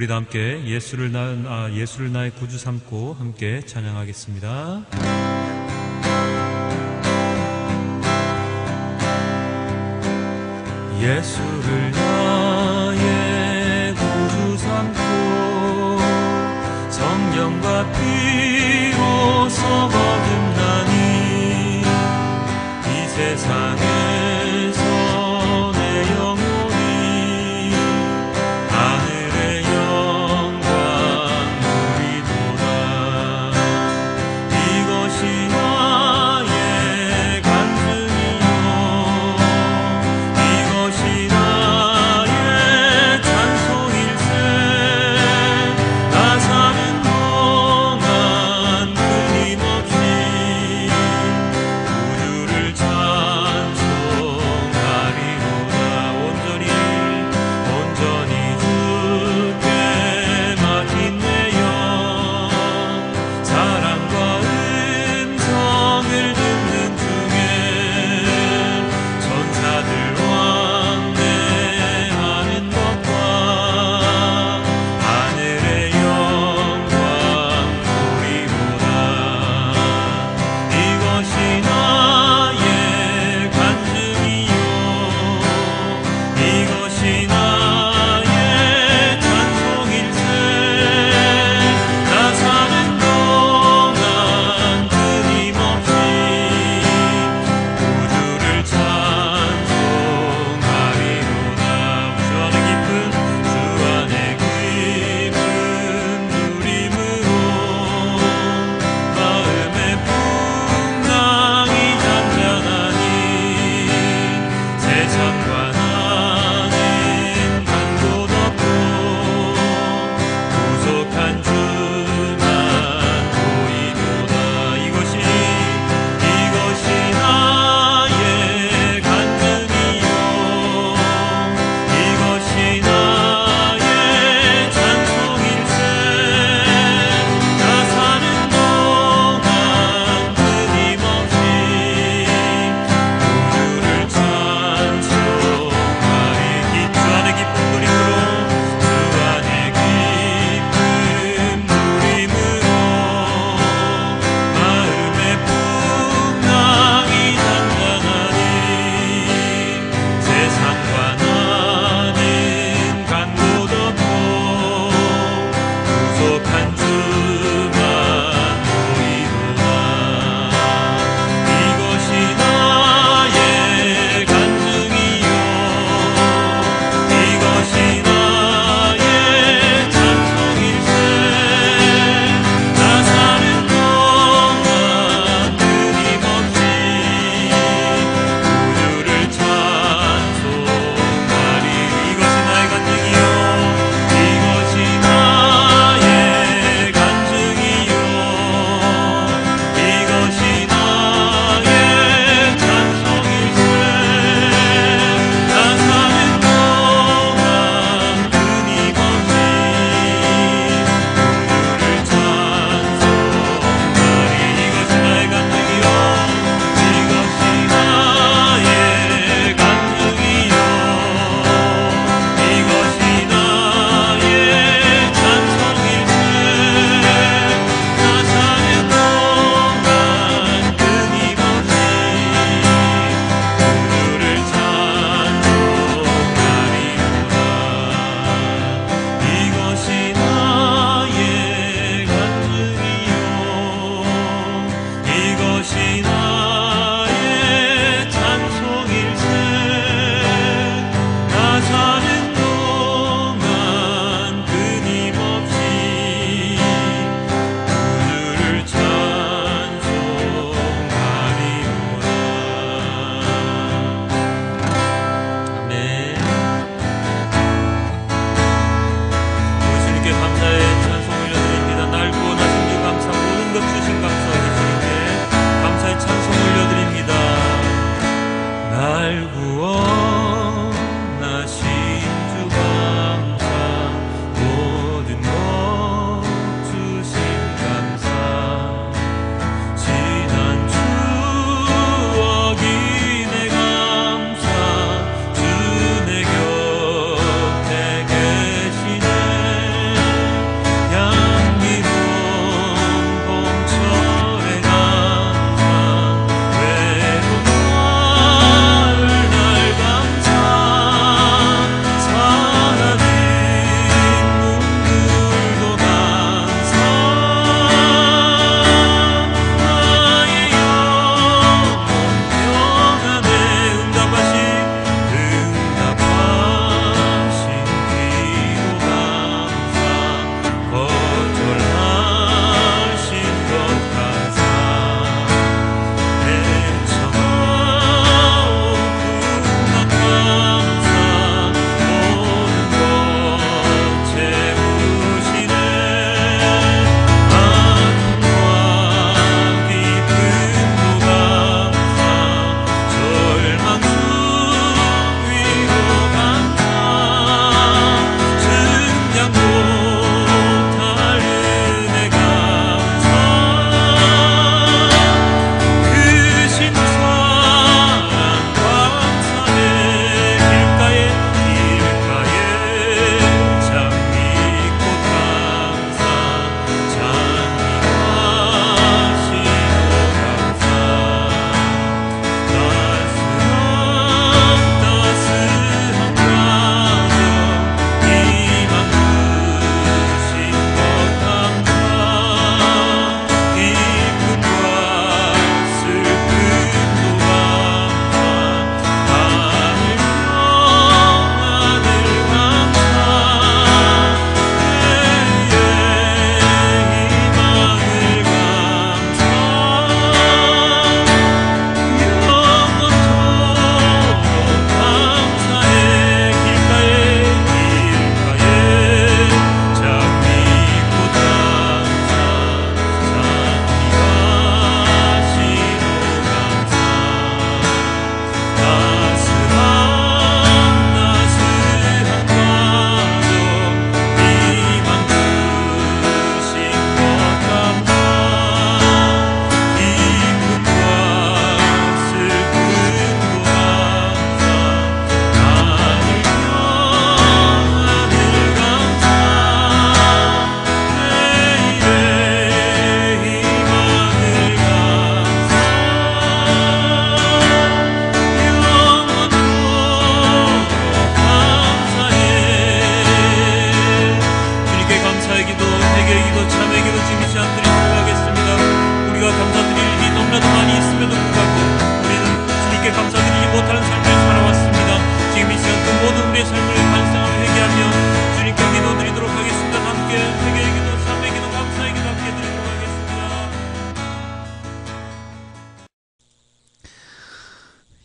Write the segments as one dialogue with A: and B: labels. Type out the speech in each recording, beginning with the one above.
A: 우리 다 함께 예수를 나의 구주 삼고 함께 찬양하겠습니다. 예수를 나의 구주 삼고 성령과 피로서 거듭나니 이 세상에서 내 영혼이 하늘의 영광 누리도다. 이것이 나의 간증이요 이것이 나의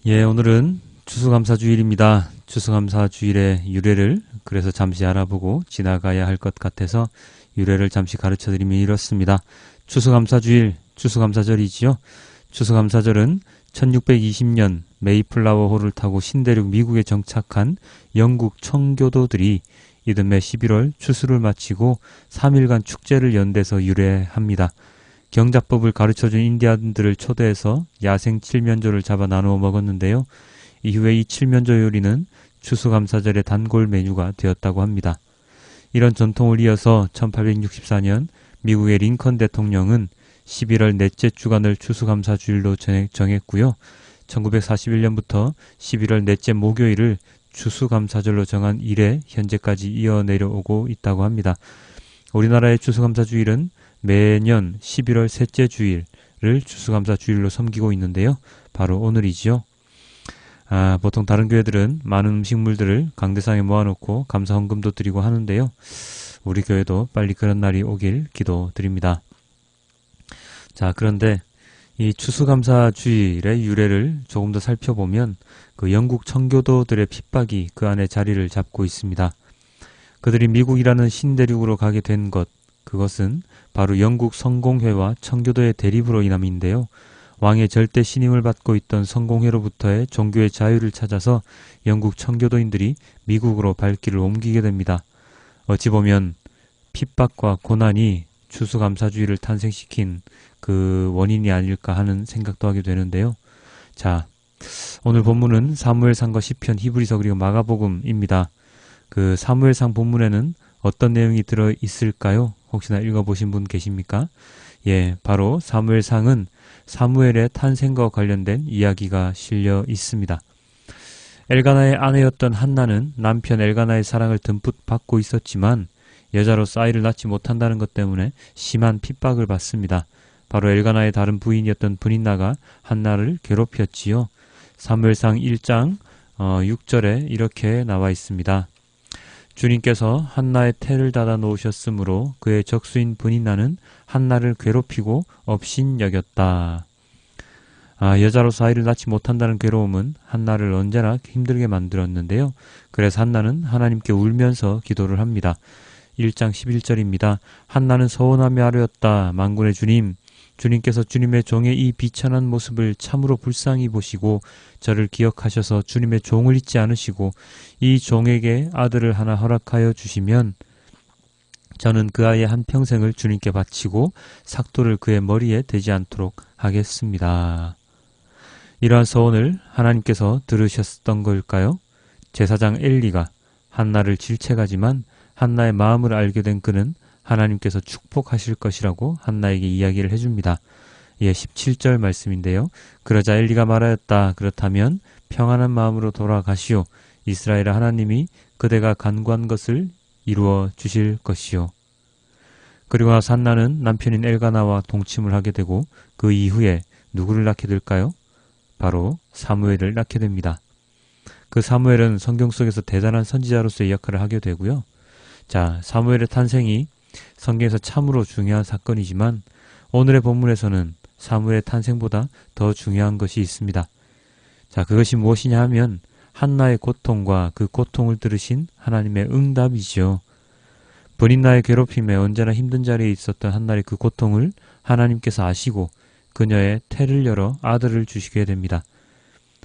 A: 예, 오늘은 추수감사주일입니다. 추수감사주일의 유래를 그래서 잠시 알아보고 지나가야 할 것 같아서 유래를 잠시 가르쳐드리면 이렇습니다. 추수감사주일, 추수감사절이지요. 추수감사절은 1620년 메이플라워호를 타고 신대륙 미국에 정착한 영국 청교도들이 이듬해 11월 추수를 마치고 3일간 축제를 연대서 유래합니다. 경자법을 가르쳐준 인디안들을 초대해서 야생 칠면조를 잡아 나누어 먹었는데요. 이후에 이 칠면조 요리는 추수감사절의 단골 메뉴가 되었다고 합니다. 이런 전통을 이어서 1864년 미국의 링컨 대통령은 11월 넷째 주간을 추수감사주일로 정했고요. 1941년부터 11월 넷째 목요일을 추수감사절로 정한 이래 현재까지 이어내려오고 있다고 합니다. 우리나라의 추수감사주일은 매년 11월 셋째 주일을 추수감사주일로 섬기고 있는데요. 바로 오늘이지요. 보통 다른 교회들은 많은 음식물들을 강대상에 모아놓고 감사헌금도 드리고 하는데요. 우리 교회도 빨리 그런 날이 오길 기도드립니다. 자, 그런데 이 추수감사주일의 유래를 조금 더 살펴보면 그 영국 청교도들의 핍박이 그 안에 자리를 잡고 있습니다. 그들이 미국이라는 신대륙으로 가게 된 그것은 바로 영국 성공회와 청교도의 대립으로 인함인데요. 왕의 절대 신임을 받고 있던 성공회로부터의 종교의 자유를 찾아서 영국 청교도인들이 미국으로 발길을 옮기게 됩니다. 어찌 보면 핍박과 고난이 추수감사주의를 탄생시킨 그 원인이 아닐까 하는 생각도 하게 되는데요. 자, 오늘 본문은 사무엘상과 시편, 히브리서 그리고 마가복음입니다. 그 사무엘상 본문에는 어떤 내용이 들어 있을까요? 혹시나 읽어보신 분 계십니까? 예, 바로 사무엘상은 사무엘의 탄생과 관련된 이야기가 실려 있습니다. 엘가나의 아내였던 한나는 남편 엘가나의 사랑을 듬뿍 받고 있었지만 여자로서 아이를 낳지 못한다는 것 때문에 심한 핍박을 받습니다. 바로 엘가나의 다른 부인이었던 브닌나가 한나를 괴롭혔지요. 사무엘상 1장 6절에 이렇게 나와 있습니다. 주님께서 한나의 태를 닫아 놓으셨으므로 그의 적수인 브닌나는 한나를 괴롭히고 업신여겼다. 여자로서 아이를 낳지 못한다는 괴로움은 한나를 언제나 힘들게 만들었는데요. 그래서 한나는 하나님께 울면서 기도를 합니다. 1장 11절입니다. 한나는 서원하며 아뢰었다. 만군의 주님, 주님께서 주님의 종의 이 비천한 모습을 참으로 불쌍히 보시고 저를 기억하셔서 주님의 종을 잊지 않으시고 이 종에게 아들을 하나 허락하여 주시면 저는 그 아이의 한평생을 주님께 바치고 삭도를 그의 머리에 대지 않도록 하겠습니다. 이러한 서원을 하나님께서 들으셨던 걸까요? 제사장 엘리가 한나를 질책하지만 한나의 마음을 알게 된 그는 하나님께서 축복하실 것이라고 한나에게 이야기를 해줍니다. 예, 17절 말씀인데요. 그러자 엘리가 말하였다. 그렇다면 평안한 마음으로 돌아가시오. 이스라엘 하나님이 그대가 간구한 것을 이루어 주실 것이요. 그리고 나서 한나는 남편인 엘가나와 동침을 하게 되고 그 이후에 누구를 낳게 될까요? 바로 사무엘을 낳게 됩니다. 그 사무엘은 성경 속에서 대단한 선지자로서의 역할을 하게 되고요. 자, 사무엘의 탄생이 성경에서 참으로 중요한 사건이지만 오늘의 본문에서는 사무엘의 탄생보다 더 중요한 것이 있습니다. 자, 그것이 무엇이냐 하면 한나의 고통과 그 고통을 들으신 하나님의 응답이죠. 브닌나의 괴롭힘에 언제나 힘든 자리에 있었던 한나의 그 고통을 하나님께서 아시고 그녀의 태를 열어 아들을 주시게 됩니다.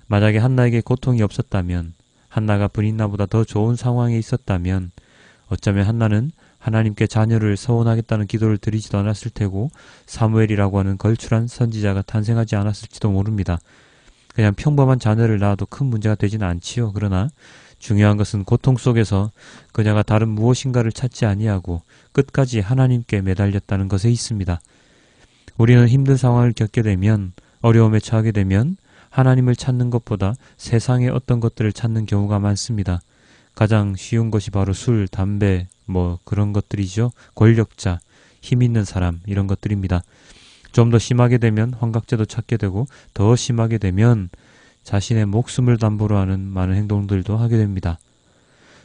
A: 만약에 한나에게 고통이 없었다면, 한나가 브닌나보다 더 좋은 상황에 있었다면 어쩌면 한나는 하나님께 자녀를 서원하겠다는 기도를 드리지도 않았을 테고 사무엘이라고 하는 걸출한 선지자가 탄생하지 않았을지도 모릅니다. 그냥 평범한 자녀를 낳아도 큰 문제가 되지는 않지요. 그러나 중요한 것은 고통 속에서 그녀가 다른 무엇인가를 찾지 아니하고 끝까지 하나님께 매달렸다는 것에 있습니다. 우리는 힘든 상황을 겪게 되면, 어려움에 처하게 되면 하나님을 찾는 것보다 세상의 어떤 것들을 찾는 경우가 많습니다. 가장 쉬운 것이 바로 술, 담배, 그런 것들이죠. 권력자, 힘 있는 사람, 이런 것들입니다. 좀 더 심하게 되면 환각제도 찾게 되고 더 심하게 되면 자신의 목숨을 담보로 하는 많은 행동들도 하게 됩니다.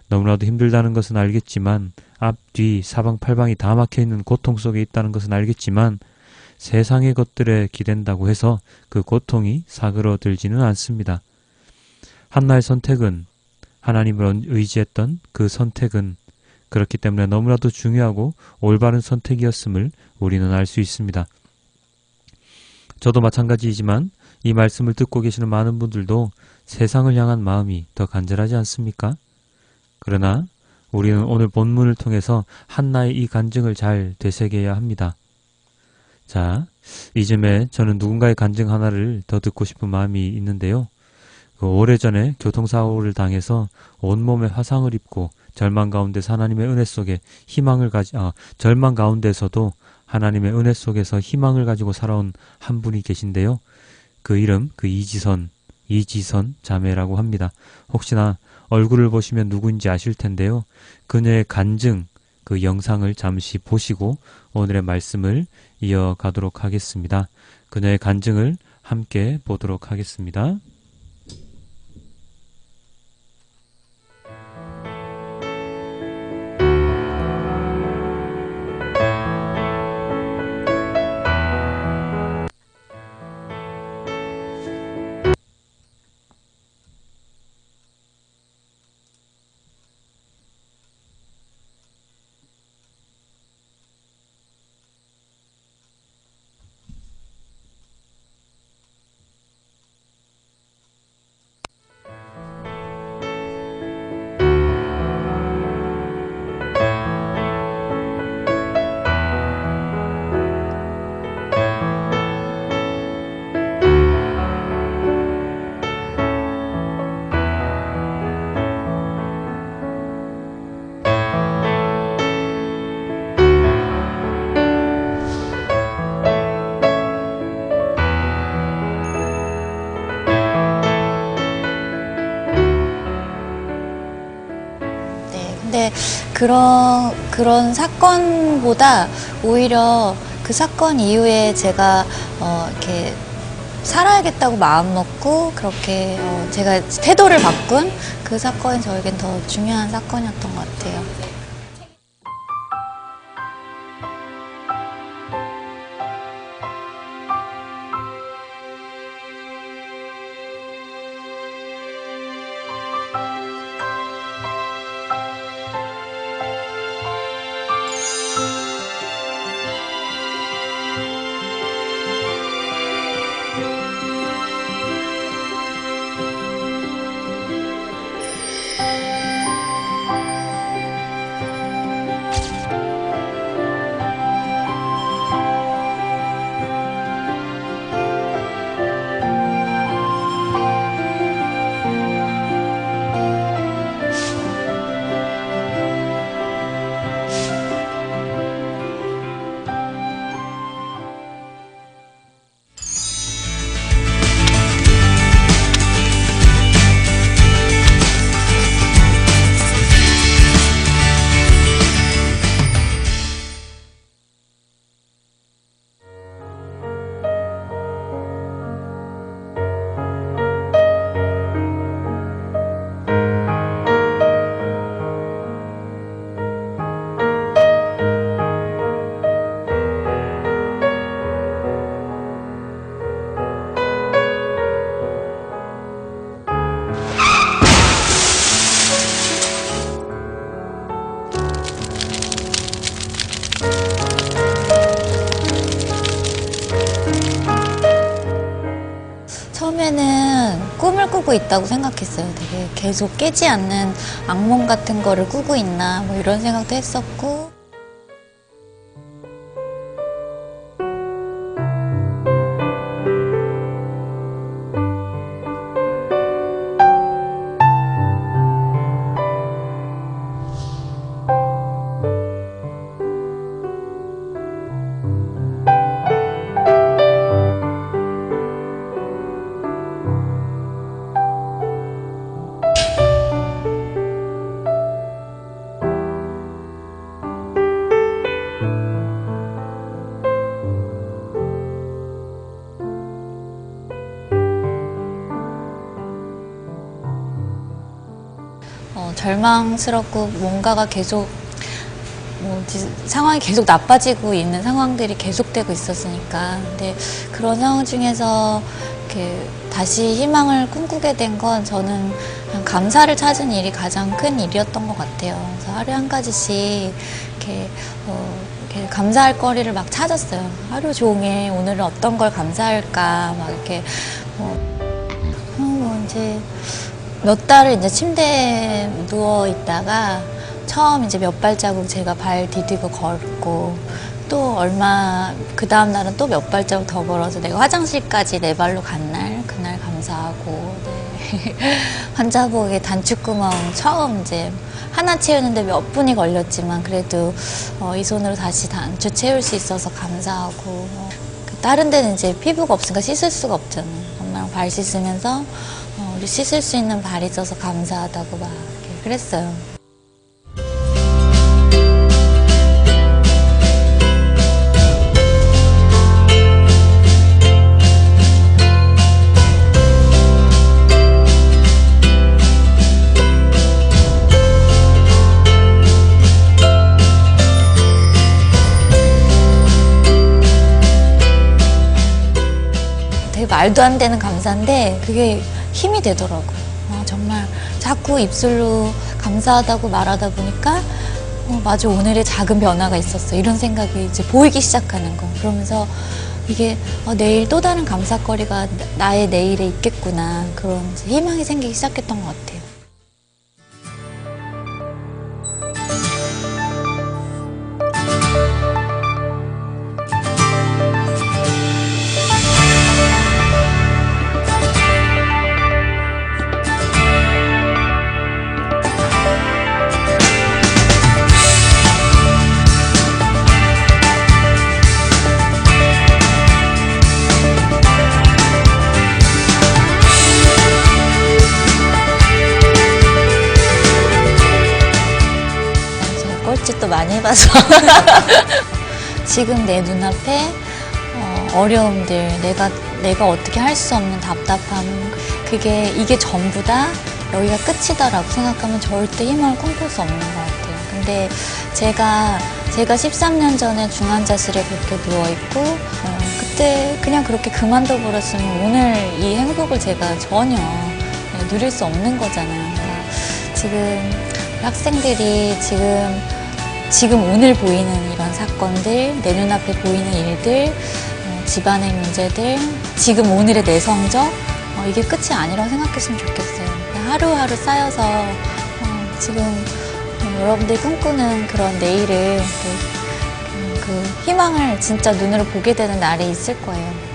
A: 너무나도 힘들다는 것은 알겠지만, 앞, 뒤, 사방팔방이 다 막혀있는 고통 속에 있다는 것은 알겠지만 세상의 것들에 기댄다고 해서 그 고통이 사그러들지는 않습니다. 한나의 선택은, 하나님을 의지했던 그 선택은 그렇기 때문에 너무나도 중요하고 올바른 선택이었음을 우리는 알 수 있습니다. 저도 마찬가지이지만 이 말씀을 듣고 계시는 많은 분들도 세상을 향한 마음이 더 간절하지 않습니까? 그러나 우리는 오늘 본문을 통해서 한나의 이 간증을 잘 되새겨야 합니다. 자, 이쯤에 저는 누군가의 간증 하나를 더 듣고 싶은 마음이 있는데요. 오래전에 교통사고를 당해서 온몸에 화상을 입고 절망 가운데서 하나님의 은혜 속에 절망 가운데서도 하나님의 은혜 속에서 희망을 가지고 살아온 한 분이 계신데요. 그 이름, 이지선 자매라고 합니다. 혹시나 얼굴을 보시면 누구인지 아실 텐데요. 그녀의 간증, 그 영상을 잠시 보시고 오늘의 말씀을 이어가도록 하겠습니다. 그녀의 간증을 함께 보도록 하겠습니다.
B: 근데 그런 사건보다 오히려 그 사건 이후에 제가 이렇게 살아야겠다고 마음 먹고 그렇게 제가 태도를 바꾼 그 사건이 저에겐 더 중요한 사건이었던 것 같아요. 처음에는 꿈을 꾸고 있다고 생각했어요. 되게 계속 깨지 않는 악몽 같은 거를 꾸고 있나 뭐 이런 생각도 했었고. 절망스럽고 뭔가가 계속 상황이 계속 나빠지고 있는 상황들이 계속되고 있었으니까. 근데 그런 상황 중에서 이렇게 다시 희망을 꿈꾸게 된 건 저는 그냥 감사를 찾은 일이 가장 큰 일이었던 것 같아요. 그래서 하루에 한 가지씩 이렇게 감사할 거리를 막 찾았어요. 하루 종일 오늘은 어떤 걸 감사할까 막 이렇게 이제 몇 달을 이제 침대에 누워 있다가 처음 이제 몇 발자국 제가 발 디디고 걷고 또 얼마 그 다음 날은 또 몇 발자국 더 걸어서 내가 화장실까지 내 발로 간 날 그날 감사하고 네. 환자복에 단추구멍 처음 이제 하나 채우는데 몇 분이 걸렸지만 그래도 이 손으로 다시 단추 채울 수 있어서 감사하고 다른 데는 이제 피부가 없으니까 씻을 수가 없잖아요. 엄마랑 발 씻으면서 우리 씻을 수 있는 발이 있어서 감사하다고 막 이렇게 그랬어요. 되게 말도 안 되는 감사인데 그게 힘이 되더라고요. 정말 자꾸 입술로 감사하다고 말하다 보니까 맞아 오늘의 작은 변화가 있었어 이런 생각이 이제 보이기 시작하는 거. 그러면서 이게 내일 또 다른 감사거리가 나의 내일에 있겠구나 그런 희망이 생기기 시작했던 것 같아요. 꼴찌도 많이 해봐서 지금 내 눈앞에 어려움들 내가 어떻게 할 수 없는 답답함 이게 전부 다 여기가 끝이다라고 생각하면 절대 희망을 꿈꿀 수 없는 것 같아요. 근데 제가 13년 전에 중환자실에 그렇게 누워있고 그때 그냥 그렇게 그만둬 버렸으면 오늘 이 행복을 제가 전혀 누릴 수 없는 거잖아요. 지금 학생들이 지금 오늘 보이는 이런 사건들, 내 눈앞에 보이는 일들, 집안의 문제들, 지금 오늘의 내 성적, 이게 끝이 아니라고 생각했으면 좋겠어요. 하루하루 쌓여서 지금 여러분들이 꿈꾸는 그런 내일을 그 희망을 진짜 눈으로 보게 되는 날이 있을 거예요.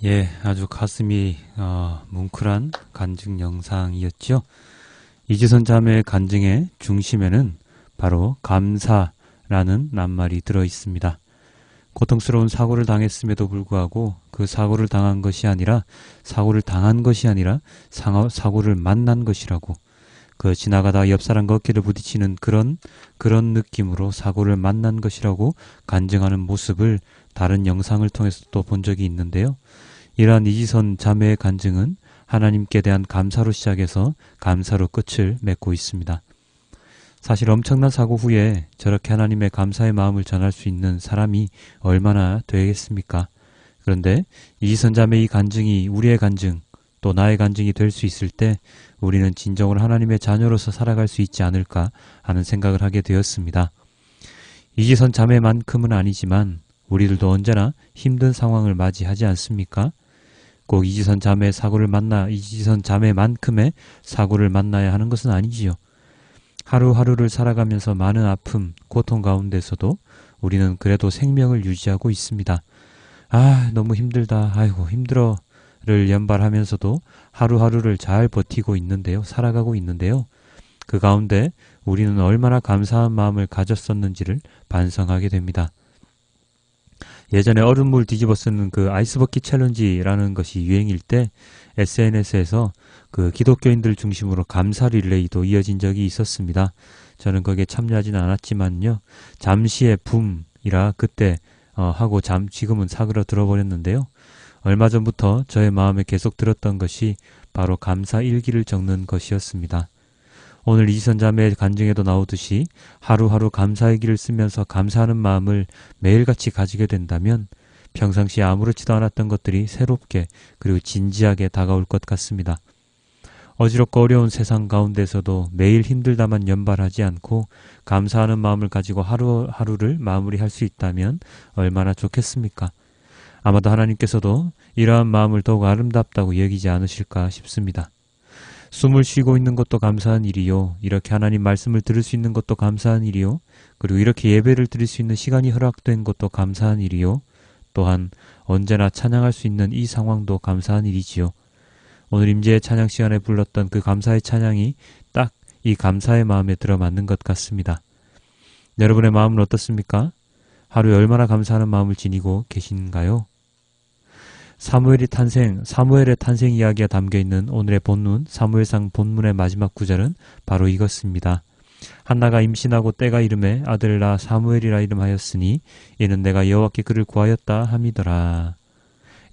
A: 예, 아주 가슴이 뭉클한 간증 영상이었죠. 이지선 자매의 간증의 중심에는 바로 감사라는 낱말이 들어 있습니다. 고통스러운 사고를 당했음에도 불구하고 그 사고를 당한 것이 아니라 사고를 당한 것이 아니라 사고를 만난 것이라고 그 지나가다 옆 사람과 어깨를 부딪히는 그런 느낌으로 사고를 만난 것이라고 간증하는 모습을 다른 영상을 통해서 또 본 적이 있는데요. 이러한 이지선 자매의 간증은 하나님께 대한 감사로 시작해서 감사로 끝을 맺고 있습니다. 사실 엄청난 사고 후에 저렇게 하나님의 감사의 마음을 전할 수 있는 사람이 얼마나 되겠습니까? 그런데 이지선 자매의 이 간증이 우리의 간증, 또 나의 간증이 될 수 있을 때 우리는 진정으로 하나님의 자녀로서 살아갈 수 있지 않을까 하는 생각을 하게 되었습니다. 이지선 자매만큼은 아니지만 우리들도 언제나 힘든 상황을 맞이하지 않습니까? 꼭 이지선 자매만큼의 사고를 만나야 하는 것은 아니지요. 하루하루를 살아가면서 많은 아픔, 고통 가운데서도 우리는 그래도 생명을 유지하고 있습니다. 너무 힘들다, 아이고 힘들어를 연발하면서도 하루하루를 잘 버티고 있는데요. 살아가고 있는데요. 그 가운데 우리는 얼마나 감사한 마음을 가졌었는지를 반성하게 됩니다. 예전에 얼음물 뒤집어 쓰는 그 아이스버킷 챌린지라는 것이 유행일 때 SNS에서 그 기독교인들 중심으로 감사 릴레이도 이어진 적이 있었습니다. 저는 거기에 참여하지는 않았지만요. 잠시의 붐이라 그때 하고 지금은 사그러 들어버렸는데요. 얼마 전부터 저의 마음에 계속 들었던 것이 바로 감사 일기를 적는 것이었습니다. 오늘 이지선자매의 간증에도 나오듯이 하루하루 감사일기를 쓰면서 감사하는 마음을 매일같이 가지게 된다면 평상시에 아무렇지도 않았던 것들이 새롭게 그리고 진지하게 다가올 것 같습니다. 어지럽고 어려운 세상 가운데서도 매일 힘들다만 연발하지 않고 감사하는 마음을 가지고 하루하루를 마무리할 수 있다면 얼마나 좋겠습니까? 아마도 하나님께서도 이러한 마음을 더욱 아름답다고 여기지 않으실까 싶습니다. 숨을 쉬고 있는 것도 감사한 일이요. 이렇게 하나님 말씀을 들을 수 있는 것도 감사한 일이요. 그리고 이렇게 예배를 드릴 수 있는 시간이 허락된 것도 감사한 일이요. 또한 언제나 찬양할 수 있는 이 상황도 감사한 일이지요. 오늘 임재의 찬양 시간에 불렀던 그 감사의 찬양이 딱 이 감사의 마음에 들어맞는 것 같습니다. 여러분의 마음은 어떻습니까? 하루에 얼마나 감사하는 마음을 지니고 계신가요? 사무엘의 탄생 이야기가 담겨있는 오늘의 본문 사무엘상 본문의 마지막 구절은 바로 이것입니다. 한나가 임신하고 때가 이름에 아들을 낳아 사무엘이라 이름하였으니 이는 내가 여호와께 그를 구하였다 함이더라.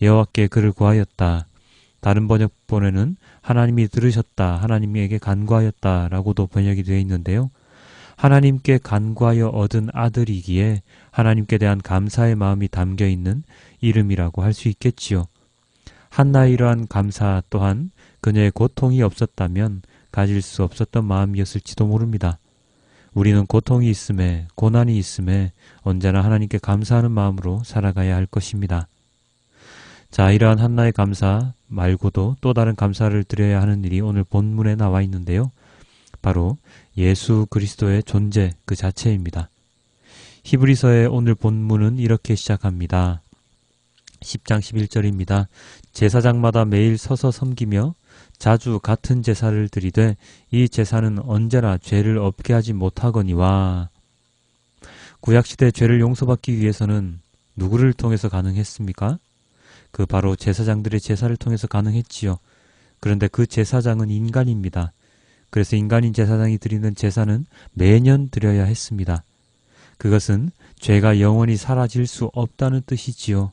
A: 여호와께 그를 구하였다. 다른 번역본에는 하나님이 들으셨다, 하나님에게 간구하였다 라고도 번역이 되어 있는데요. 하나님께 간구하여 얻은 아들이기에 하나님께 대한 감사의 마음이 담겨있는 이름이라고 할 수 있겠지요. 한나의 이러한 감사 또한 그녀의 고통이 없었다면 가질 수 없었던 마음이었을지도 모릅니다. 우리는 고통이 있음에 고난이 있음에 언제나 하나님께 감사하는 마음으로 살아가야 할 것입니다. 자, 이러한 한나의 감사 말고도 또 다른 감사를 드려야 하는 일이 오늘 본문에 나와 있는데요. 바로 예수 그리스도의 존재 그 자체입니다. 히브리서의 오늘 본문은 이렇게 시작합니다. 10장 11절입니다. 제사장마다 매일 서서 섬기며 자주 같은 제사를 드리되 이 제사는 언제나 죄를 없게 하지 못하거니와. 구약시대 죄를 용서받기 위해서는 누구를 통해서 가능했습니까? 그 바로 제사장들의 제사를 통해서 가능했지요. 그런데 그 제사장은 인간입니다. 그래서 인간인 제사장이 드리는 제사는 매년 드려야 했습니다. 그것은 죄가 영원히 사라질 수 없다는 뜻이지요.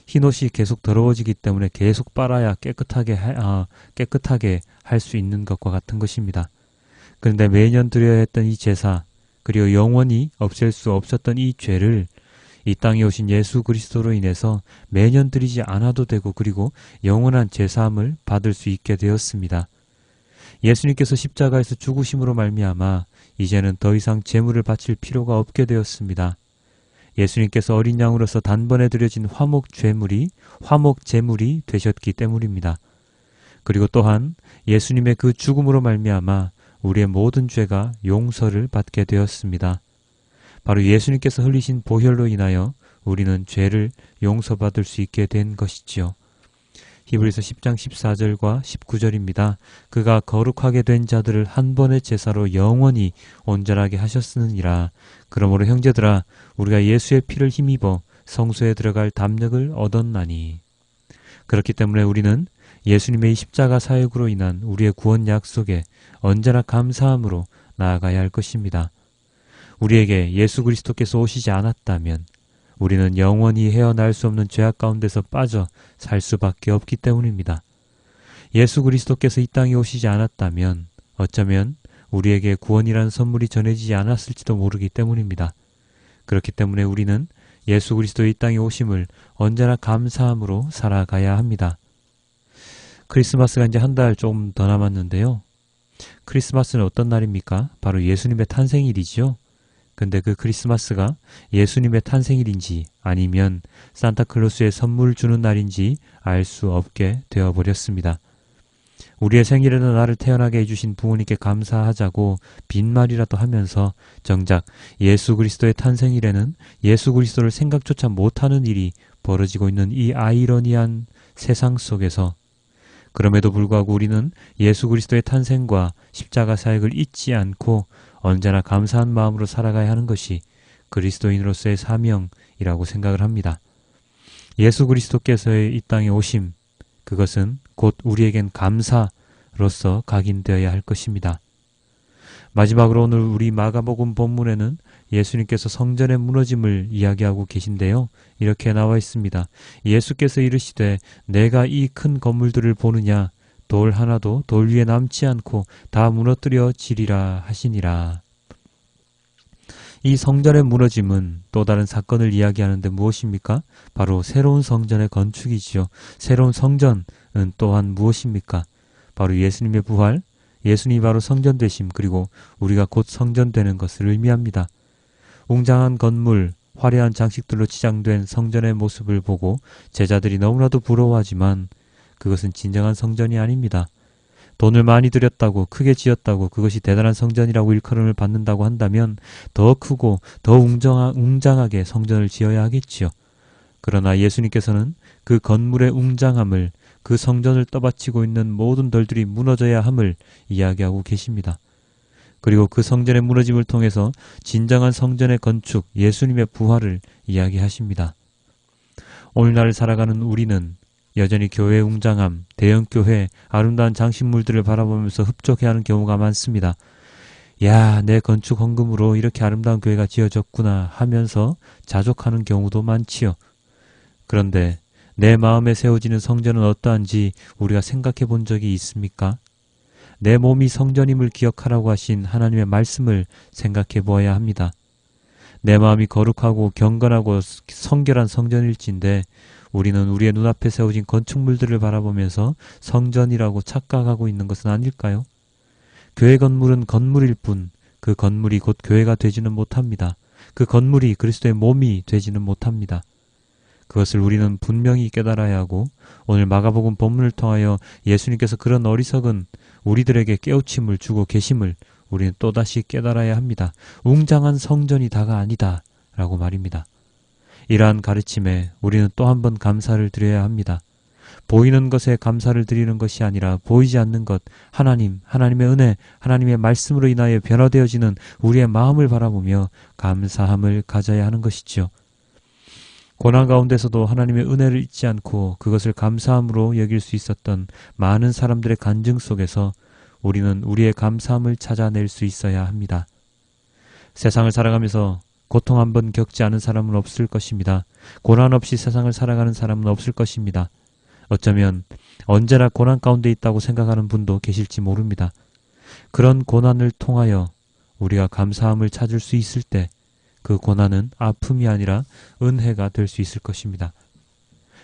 A: 흰옷이 계속 더러워지기 때문에 계속 빨아야 깨끗하게 할 수 있는 것과 같은 것입니다. 그런데 매년 드려야 했던 이 제사, 그리고 영원히 없앨 수 없었던 이 죄를 이 땅에 오신 예수 그리스도로 인해서 매년 드리지 않아도 되고 그리고 영원한 제사함을 받을 수 있게 되었습니다. 예수님께서 십자가에서 죽으심으로 말미암아 이제는 더 이상 제물을 바칠 필요가 없게 되었습니다. 예수님께서 어린 양으로서 단번에 드려진 화목 제물이 되셨기 때문입니다. 그리고 또한 예수님의 그 죽음으로 말미암아 우리의 모든 죄가 용서를 받게 되었습니다. 바로 예수님께서 흘리신 보혈로 인하여 우리는 죄를 용서받을 수 있게 된 것이지요. 히브리서 10장 14절과 19절입니다. 그가 거룩하게 된 자들을 한 번의 제사로 영원히 온전하게 하셨으니라. 그러므로 형제들아 우리가 예수의 피를 힘입어 성소에 들어갈 담력을 얻었나니. 그렇기 때문에 우리는 예수님의 십자가 사역으로 인한 우리의 구원 약속에 언제나 감사함으로 나아가야 할 것입니다. 우리에게 예수 그리스도께서 오시지 않았다면 우리는 영원히 헤어날 수 없는 죄악 가운데서 빠져 살 수밖에 없기 때문입니다. 예수 그리스도께서 이 땅에 오시지 않았다면 어쩌면 우리에게 구원이라는 선물이 전해지지 않았을지도 모르기 때문입니다. 그렇기 때문에 우리는 예수 그리스도의 이 땅에 오심을 언제나 감사함으로 살아가야 합니다. 크리스마스가 이제 한 달 조금 더 남았는데요. 크리스마스는 어떤 날입니까? 바로 예수님의 탄생일이지요. 근데 그 크리스마스가 예수님의 탄생일인지 아니면 산타클로스의 선물 주는 날인지 알 수 없게 되어버렸습니다. 우리의 생일에는 나를 태어나게 해주신 부모님께 감사하자고 빈말이라도 하면서 정작 예수 그리스도의 탄생일에는 예수 그리스도를 생각조차 못하는 일이 벌어지고 있는 이 아이러니한 세상 속에서 그럼에도 불구하고 우리는 예수 그리스도의 탄생과 십자가 사역을 잊지 않고 언제나 감사한 마음으로 살아가야 하는 것이 그리스도인으로서의 사명이라고 생각을 합니다. 예수 그리스도께서의 이 땅에 오심, 그것은 곧 우리에겐 감사로서 각인되어야 할 것입니다. 마지막으로 오늘 우리 마가복음 본문에는 예수님께서 성전의 무너짐을 이야기하고 계신데요. 이렇게 나와 있습니다. 예수께서 이르시되 내가 이 큰 건물들을 보느냐 돌 하나도 돌 위에 남지 않고 다 무너뜨려지리라 하시니라. 이 성전의 무너짐은 또 다른 사건을 이야기하는데 무엇입니까? 바로 새로운 성전의 건축이지요. 새로운 성전은 또한 무엇입니까? 바로 예수님의 부활, 예수님이 바로 성전 되심, 그리고 우리가 곧 성전 되는 것을 의미합니다. 웅장한 건물, 화려한 장식들로 치장된 성전의 모습을 보고 제자들이 너무나도 부러워하지만 그것은 진정한 성전이 아닙니다. 돈을 많이 들였다고, 크게 지었다고 그것이 대단한 성전이라고 일컬음을 받는다고 한다면 더 크고 더 웅장하게 성전을 지어야 하겠지요. 그러나 예수님께서는 그 건물의 웅장함을, 그 성전을 떠받치고 있는 모든 돌들이 무너져야 함을 이야기하고 계십니다. 그리고 그 성전의 무너짐을 통해서 진정한 성전의 건축, 예수님의 부활을 이야기하십니다. 오늘날 살아가는 우리는 여전히 교회의 웅장함, 대형교회, 아름다운 장식물들을 바라보면서 흡족해하는 경우가 많습니다. 야, 내 건축 헌금으로 이렇게 아름다운 교회가 지어졌구나 하면서 자족하는 경우도 많지요. 그런데 내 마음에 세워지는 성전은 어떠한지 우리가 생각해 본 적이 있습니까? 내 몸이 성전임을 기억하라고 하신 하나님의 말씀을 생각해 보아야 합니다. 내 마음이 거룩하고 경건하고 성결한 성전일진데 우리는 우리의 눈앞에 세워진 건축물들을 바라보면서 성전이라고 착각하고 있는 것은 아닐까요? 교회 건물은 건물일 뿐 그 건물이 곧 교회가 되지는 못합니다. 그 건물이 그리스도의 몸이 되지는 못합니다. 그것을 우리는 분명히 깨달아야 하고 오늘 마가복음 본문을 통하여 예수님께서 그런 어리석은 우리들에게 깨우침을 주고 계심을 우리는 또다시 깨달아야 합니다. 웅장한 성전이 다가 아니다 라고 말입니다. 이러한 가르침에 우리는 또 한 번 감사를 드려야 합니다. 보이는 것에 감사를 드리는 것이 아니라 보이지 않는 것, 하나님, 하나님의 은혜, 하나님의 말씀으로 인하여 변화되어지는 우리의 마음을 바라보며 감사함을 가져야 하는 것이지요. 고난 가운데서도 하나님의 은혜를 잊지 않고 그것을 감사함으로 여길 수 있었던 많은 사람들의 간증 속에서 우리는 우리의 감사함을 찾아낼 수 있어야 합니다. 세상을 살아가면서 고통 한 번 겪지 않은 사람은 없을 것입니다. 고난 없이 세상을 살아가는 사람은 없을 것입니다. 어쩌면 언제나 고난 가운데 있다고 생각하는 분도 계실지 모릅니다. 그런 고난을 통하여 우리가 감사함을 찾을 수 있을 때 그 고난은 아픔이 아니라 은혜가 될 수 있을 것입니다.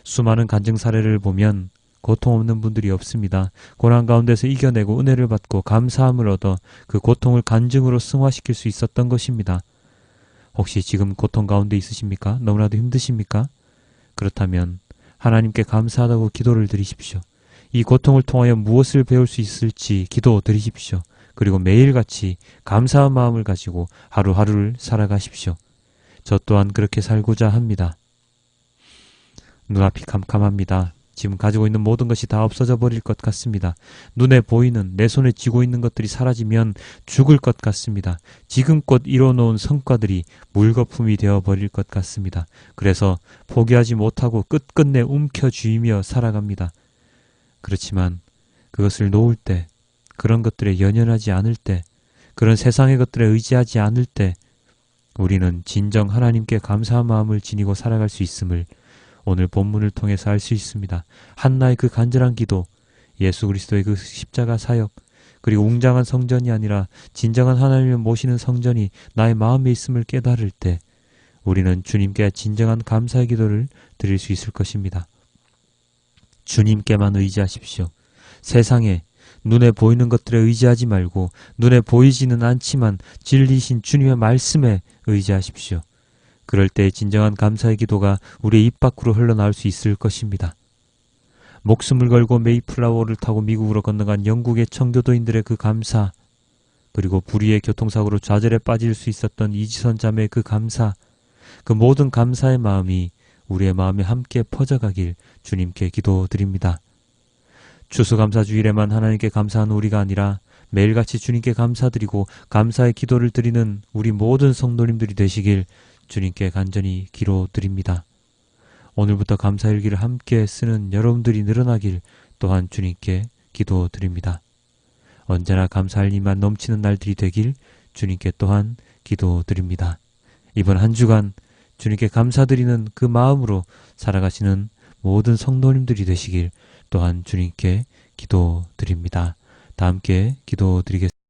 A: 수많은 간증 사례를 보면 고통 없는 분들이 없습니다. 고난 가운데서 이겨내고 은혜를 받고 감사함을 얻어 그 고통을 간증으로 승화시킬 수 있었던 것입니다. 혹시 지금 고통 가운데 있으십니까? 너무나도 힘드십니까? 그렇다면 하나님께 감사하다고 기도를 드리십시오. 이 고통을 통하여 무엇을 배울 수 있을지 기도 드리십시오. 그리고 매일같이 감사한 마음을 가지고 하루하루를 살아가십시오. 저 또한 그렇게 살고자 합니다. 눈앞이 캄캄합니다. 지금 가지고 있는 모든 것이 다 없어져 버릴 것 같습니다. 눈에 보이는, 내 손에 쥐고 있는 것들이 사라지면 죽을 것 같습니다. 지금껏 이뤄놓은 성과들이 물거품이 되어버릴 것 같습니다. 그래서 포기하지 못하고 끝끝내 움켜쥐며 살아갑니다. 그렇지만 그것을 놓을 때, 그런 것들에 연연하지 않을 때, 그런 세상의 것들에 의지하지 않을 때 우리는 진정 하나님께 감사한 마음을 지니고 살아갈 수 있음을 오늘 본문을 통해서 알 수 있습니다. 한나의 그 간절한 기도, 예수 그리스도의 그 십자가 사역, 그리고 웅장한 성전이 아니라 진정한 하나님을 모시는 성전이 나의 마음에 있음을 깨달을 때 우리는 주님께 진정한 감사의 기도를 드릴 수 있을 것입니다. 주님께만 의지하십시오. 세상에 눈에 보이는 것들에 의지하지 말고 눈에 보이지는 않지만 진리신 주님의 말씀에 의지하십시오. 그럴 때 진정한 감사의 기도가 우리의 입 밖으로 흘러나올 수 있을 것입니다. 목숨을 걸고 메이플라워를 타고 미국으로 건너간 영국의 청교도인들의 그 감사, 그리고 불의의 교통사고로 좌절에 빠질 수 있었던 이지선 자매의 그 감사, 그 모든 감사의 마음이 우리의 마음에 함께 퍼져가길 주님께 기도드립니다. 추수감사주일에만 하나님께 감사하는 우리가 아니라 매일같이 주님께 감사드리고 감사의 기도를 드리는 우리 모든 성도님들이 되시길 주님께 간절히 기도드립니다. 오늘부터 감사일기를 함께 쓰는 여러분들이 늘어나길 또한 주님께 기도드립니다. 언제나 감사할 일만 넘치는 날들이 되길 주님께 또한 기도드립니다. 이번 한 주간 주님께 감사드리는 그 마음으로 살아가시는 모든 성도님들이 되시길 또한 주님께 기도드립니다. 다 함께 기도드리겠습니다.